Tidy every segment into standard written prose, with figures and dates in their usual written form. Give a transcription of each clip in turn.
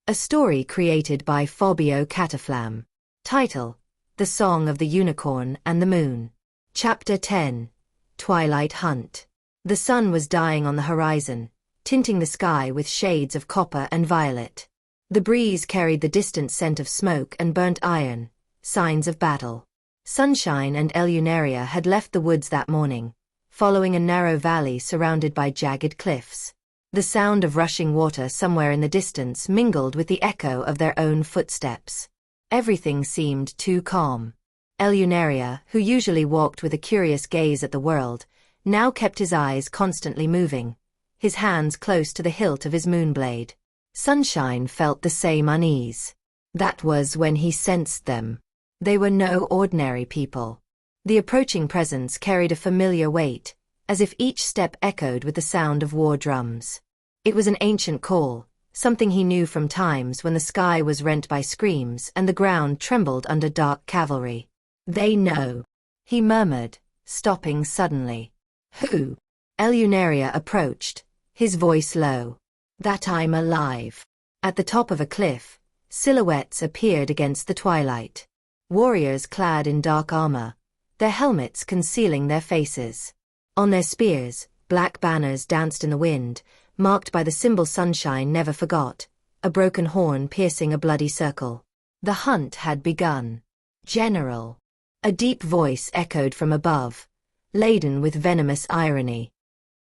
A story created by Fábio Cataflam. Title: The Song of the Unicorn and the Moon. Chapter 10. Twilight Hunt. The sun was dying on the horizon, tinting the sky with shades of copper and violet. The breeze carried the distant scent of smoke and burnt iron, signs of battle. Sunshine and Elunaria had left the woods that morning, following a narrow valley surrounded by jagged cliffs. The sound of rushing water somewhere in the distance mingled with the echo of their own footsteps. Everything seemed too calm. Elunaria, who usually walked with a curious gaze at the world, now kept his eyes constantly moving, his hands close to the hilt of his moonblade. Sunshine felt the same unease. That was when he sensed them. They were no ordinary people. The approaching presence carried a familiar weight, as if each step echoed with the sound of war drums. It was an ancient call, something he knew from times when the sky was rent by screams and the ground trembled under dark cavalry. "They know," he murmured, stopping suddenly. "Who?" Elunaria approached, his voice low. "That I'm alive." At the top of a cliff, silhouettes appeared against the twilight. Warriors clad in dark armor, their helmets concealing their faces. On their spears, black banners danced in the wind, marked by the symbol Sunshine never forgot, a broken horn piercing a bloody circle. The hunt had begun. "General," a deep voice echoed from above, laden with venomous irony.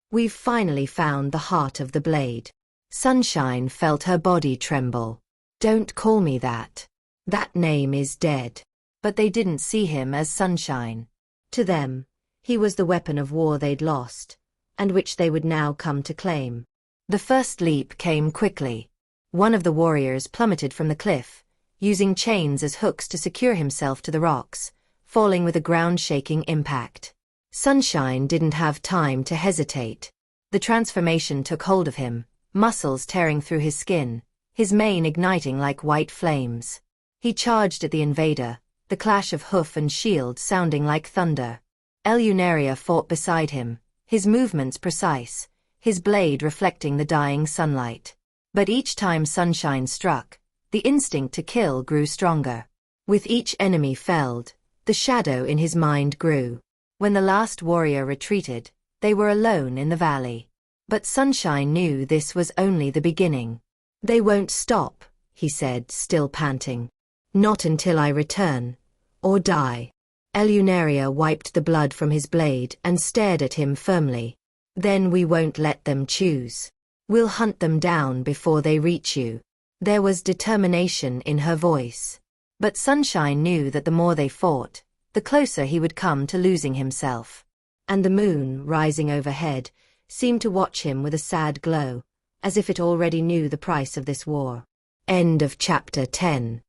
"We've finally found the heart of the blade." Sunshine felt her body tremble. "Don't call me that. That name is dead." But they didn't see him as Sunshine. To them, he was the weapon of war they'd lost, and which they would now come to claim. The first leap came quickly. One of the warriors plummeted from the cliff, using chains as hooks to secure himself to the rocks, falling with a ground-shaking impact. Sunshine didn't have time to hesitate. The transformation took hold of him, muscles tearing through his skin, his mane igniting like white flames. He charged at the invader, the clash of hoof and shield sounding like thunder. Elunaria fought beside him, his movements precise, his blade reflecting the dying sunlight. But each time Sunshine struck, the instinct to kill grew stronger. With each enemy felled, the shadow in his mind grew. When the last warrior retreated, they were alone in the valley. But Sunshine knew this was only the beginning. "They won't stop," he said, still panting. "Not until I return, or die." Elunaria wiped the blood from his blade and stared at him firmly. "Then we won't let them choose. We'll hunt them down before they reach you." There was determination in her voice. But Sunshine knew that the more they fought, the closer he would come to losing himself. And the moon, rising overhead, seemed to watch him with a sad glow, as if it already knew the price of this war. End of chapter 10.